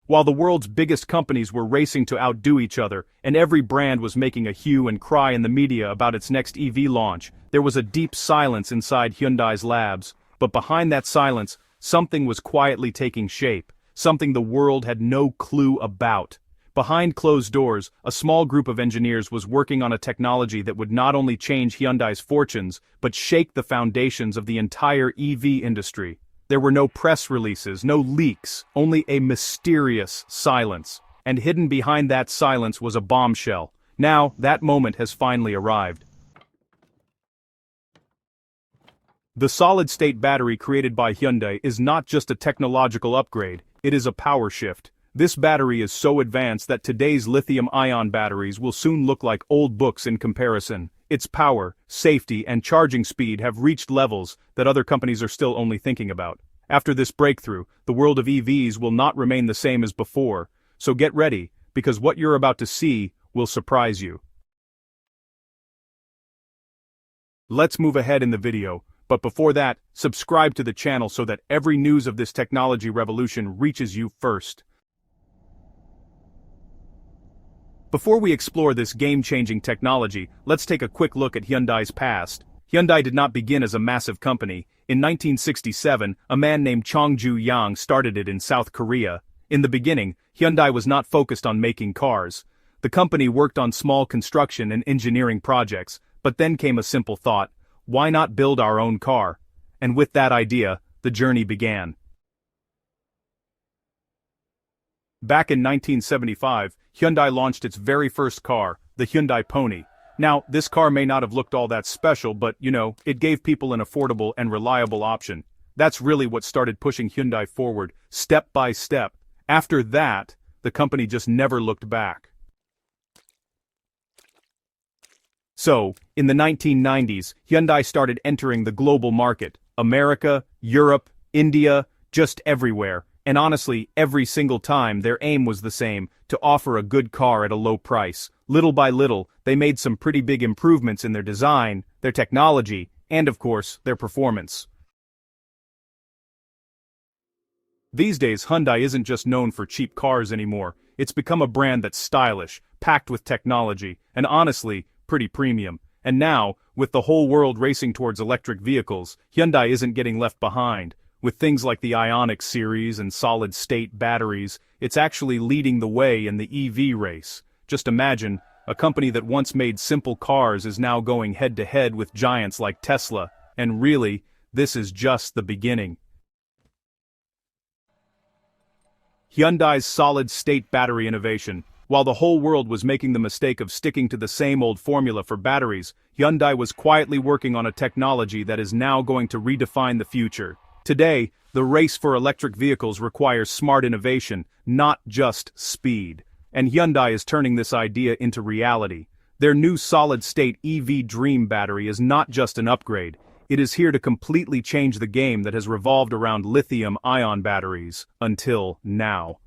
While the world's biggest companies were racing to outdo each other, and every brand was making a hue and cry in the media about its next EV launch, there was a deep silence inside Hyundai's labs. But behind that silence, something was quietly taking shape, something the world had no clue about. Behind closed doors, a small group of engineers was working on a technology that would not only change Hyundai's fortunes, but shake the foundations of the entire EV industry. There were no press releases, no leaks, only a mysterious silence. And hidden behind that silence was a bombshell. Now, that moment has finally arrived. The solid-state battery created by Hyundai is not just a technological upgrade, it is a power shift. This battery is so advanced that today's lithium-ion batteries will soon look like old books in comparison. Its power, safety, and charging speed have reached levels that other companies are still only thinking about. After this breakthrough, the world of EVs will not remain the same as before, so get ready, because what you're about to see will surprise you. Let's move ahead in the video, but before that, subscribe to the channel so that every news of this technology revolution reaches you first. Before we explore this game-changing technology, let's take a quick look at Hyundai's past. Hyundai did not begin as a massive company. In 1967, a man named Chong-ju Yang started it in South Korea. In the beginning, Hyundai was not focused on making cars. The company worked on small construction and engineering projects, but then came a simple thought: why not build our own car? And with that idea, the journey began. Back in 1975, Hyundai launched its very first car, the Hyundai Pony. Now, this car may not have looked all that special, but, it gave people an affordable and reliable option. That's really what started pushing Hyundai forward, step by step. After that, the company just never looked back. So, in the 1990s, Hyundai started entering the global market. America, Europe, India, just everywhere. And honestly, every single time their aim was the same: to offer a good car at a low price. Little by little, they made some pretty big improvements in their design, their technology, and of course, their performance. These days, Hyundai isn't just known for cheap cars anymore. It's become a brand that's stylish, packed with technology, and honestly, pretty premium. And now, with the whole world racing towards electric vehicles, Hyundai isn't getting left behind. With things like the Ioniq series and solid-state batteries, it's actually leading the way in the EV race. Just imagine, a company that once made simple cars is now going head-to-head with giants like Tesla. And really, this is just the beginning. Hyundai's solid-state battery innovation. While the whole world was making the mistake of sticking to the same old formula for batteries, Hyundai was quietly working on a technology that is now going to redefine the future. Today, the race for electric vehicles requires smart innovation, not just speed. And Hyundai is turning this idea into reality. Their new solid-state EV Dream battery is not just an upgrade. It is here to completely change the game that has revolved around lithium-ion batteries, until now.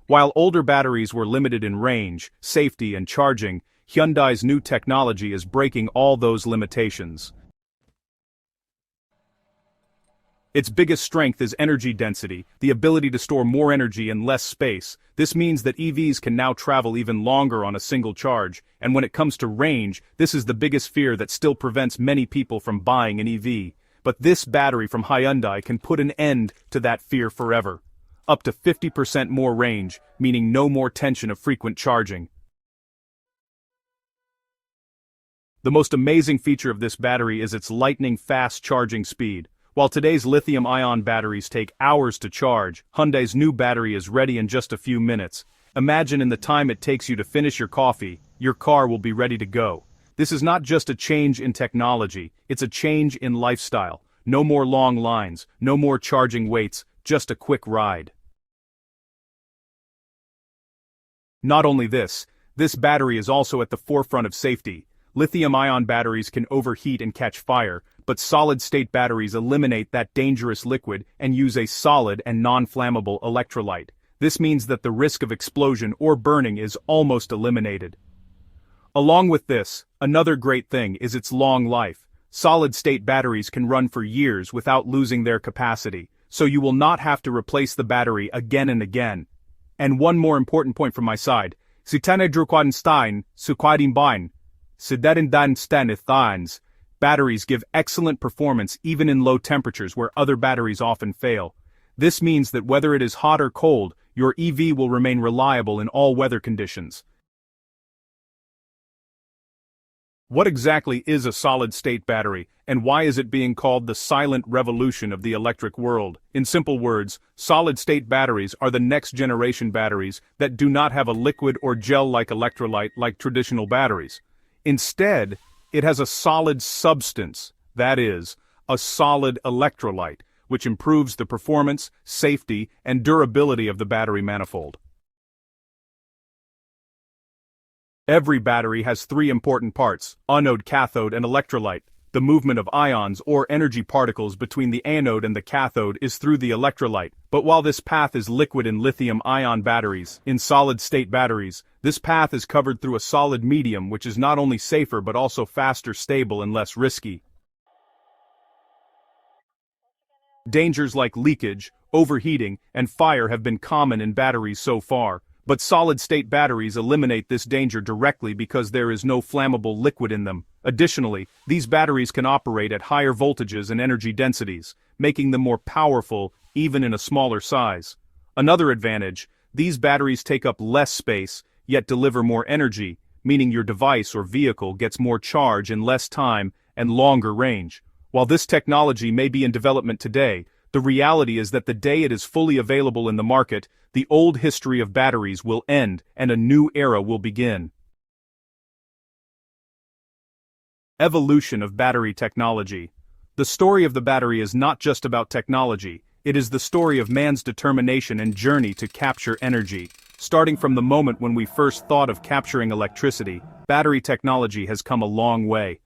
While older batteries were limited in range, safety, and charging, Hyundai's new technology is breaking all those limitations. Its biggest strength is energy density, the ability to store more energy in less space. This means that EVs can now travel even longer on a single charge, and when it comes to range, this is the biggest fear that still prevents many people from buying an EV. But this battery from Hyundai can put an end to that fear forever. Up to 50% more range, meaning no more tension of frequent charging. The most amazing feature of this battery is its lightning-fast charging speed. While today's lithium-ion batteries take hours to charge, Hyundai's new battery is ready in just a few minutes. Imagine in the time it takes you to finish your coffee, your car will be ready to go. This is not just a change in technology, it's a change in lifestyle. No more long lines, no more charging waits, just a quick ride. Not only this battery is also at the forefront of safety. Lithium-ion batteries can overheat and catch fire, but solid-state batteries eliminate that dangerous liquid and use a solid and non-flammable electrolyte. This means that the risk of explosion or burning is almost eliminated. Along with this, another great thing is its long life. Solid-state batteries can run for years without losing their capacity, so you will not have to replace the battery again and again. And one more important point from my side. Batteries give excellent performance even in low temperatures where other batteries often fail. This means that whether it is hot or cold, your EV will remain reliable in all weather conditions. What exactly is a solid-state battery, and why is it being called the silent revolution of the electric world? In simple words, solid-state batteries are the next-generation batteries that do not have a liquid or gel-like electrolyte like traditional batteries. Instead, it has a solid substance, that is, a solid electrolyte, which improves the performance, safety, and durability of the battery manifold. Every battery has three important parts: anode, cathode, and electrolyte. The movement of ions or energy particles between the anode and the cathode is through the electrolyte. But while this path is liquid in lithium-ion batteries, in solid-state batteries, this path is covered through a solid medium which is not only safer but also faster, stable, and less risky. Dangers like leakage, overheating, and fire have been common in batteries so far. But solid-state batteries eliminate this danger directly because there is no flammable liquid in them. Additionally, these batteries can operate at higher voltages and energy densities, making them more powerful even in a smaller size. Another advantage, these batteries take up less space, yet deliver more energy, meaning your device or vehicle gets more charge in less time and longer range. While this technology may be in development today, the reality is that the day it is fully available in the market, the old history of batteries will end and a new era will begin. Evolution of battery technology. The story of the battery is not just about technology, it is the story of man's determination and journey to capture energy. Starting from the moment when we first thought of capturing electricity, battery technology has come a long way.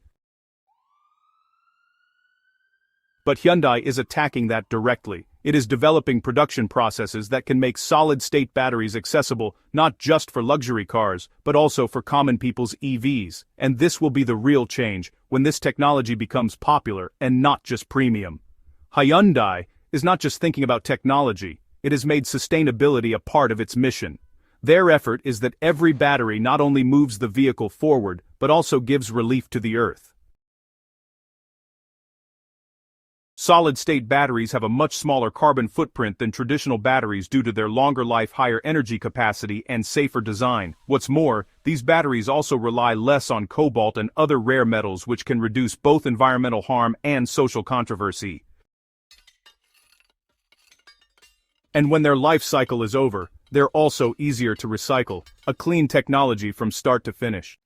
But Hyundai is attacking that directly. It is developing production processes that can make solid-state batteries accessible not just for luxury cars, but also for common people's EVs. And this will be the real change when this technology becomes popular and not just premium. Hyundai is not just thinking about technology, it has made sustainability a part of its mission. Their effort is that every battery not only moves the vehicle forward, but also gives relief to the earth. Solid-state batteries have a much smaller carbon footprint than traditional batteries due to their longer life, higher energy capacity, and safer design. What's more, these batteries also rely less on cobalt and other rare metals, which can reduce both environmental harm and social controversy. And when their life cycle is over, they're also easier to recycle, a clean technology from start to finish.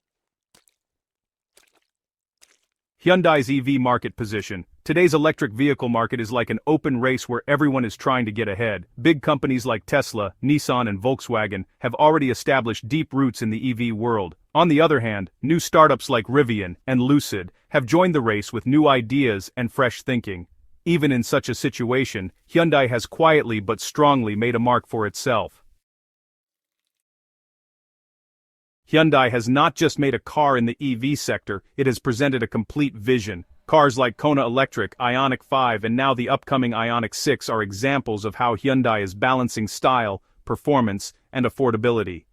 Hyundai's EV market position. Today's electric vehicle market is like an open race where everyone is trying to get ahead. Big companies like Tesla, Nissan, and Volkswagen have already established deep roots in the EV world. On the other hand, new startups like Rivian and Lucid have joined the race with new ideas and fresh thinking. Even in such a situation, Hyundai has quietly but strongly made a mark for itself. Hyundai has not just made a car in the EV sector, it has presented a complete vision. Cars like Kona Electric, Ioniq 5, and now the upcoming Ioniq 6 are examples of how Hyundai is balancing style, performance, and affordability.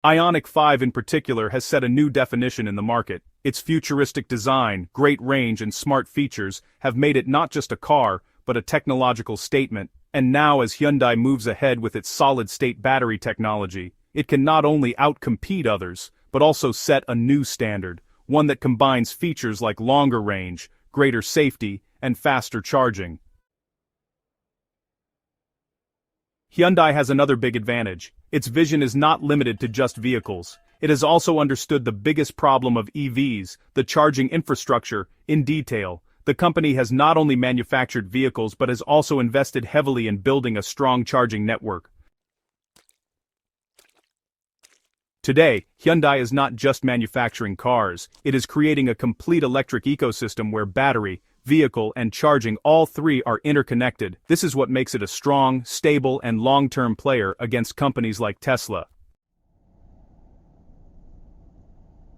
Ioniq 5 in particular has set a new definition in the market. Its futuristic design, great range, and smart features have made it not just a car, but a technological statement. And now as Hyundai moves ahead with its solid-state battery technology, it can not only outcompete others, but also set a new standard, one that combines features like longer range, greater safety, and faster charging. Hyundai has another big advantage. Its vision is not limited to just vehicles. It has also understood the biggest problem of EVs, the charging infrastructure, in detail. The company has not only manufactured vehicles but has also invested heavily in building a strong charging network. Today, Hyundai is not just manufacturing cars, it is creating a complete electric ecosystem where battery, vehicle, and charging, all three are interconnected. This is what makes it a strong, stable, and long-term player against companies like Tesla.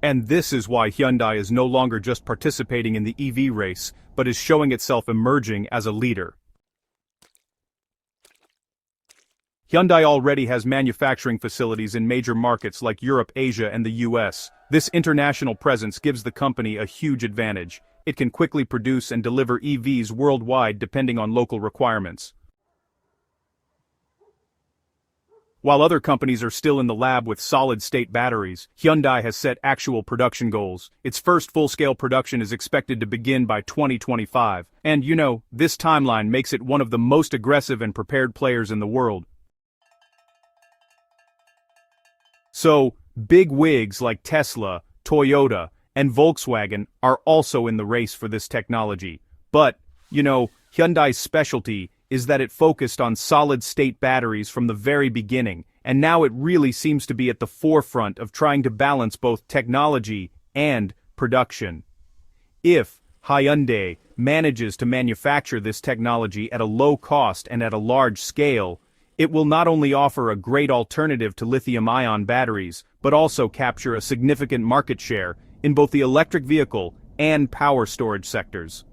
And this is why Hyundai is no longer just participating in the EV race, but is showing itself emerging as a leader. Hyundai already has manufacturing facilities in major markets like Europe, Asia, and the US. This international presence gives the company a huge advantage. It can quickly produce and deliver EVs worldwide depending on local requirements. While other companies are still in the lab with solid-state batteries, Hyundai has set actual production goals. Its first full-scale production is expected to begin by 2025. And this timeline makes it one of the most aggressive and prepared players in the world. So, big wigs like Tesla, Toyota, and Volkswagen are also in the race for this technology. But, Hyundai's specialty is that it focused on solid-state batteries from the very beginning, and now it really seems to be at the forefront of trying to balance both technology and production. If Hyundai manages to manufacture this technology at a low cost and at a large scale, it will not only offer a great alternative to lithium-ion batteries, but also capture a significant market share in both the electric vehicle and power storage sectors.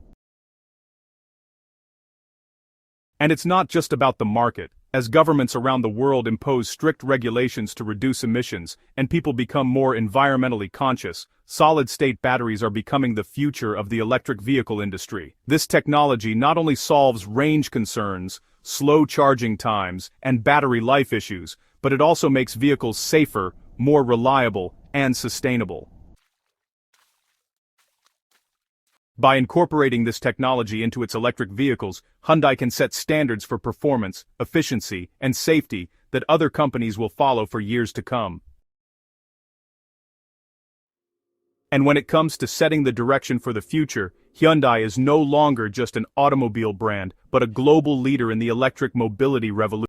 And it's not just about the market. As governments around the world impose strict regulations to reduce emissions, and people become more environmentally conscious, solid-state batteries are becoming the future of the electric vehicle industry. This technology not only solves range concerns, slow charging times, and battery life issues, but it also makes vehicles safer, more reliable, and sustainable. By incorporating this technology into its electric vehicles, Hyundai can set standards for performance, efficiency, and safety that other companies will follow for years to come. And when it comes to setting the direction for the future, Hyundai is no longer just an automobile brand, but a global leader in the electric mobility revolution.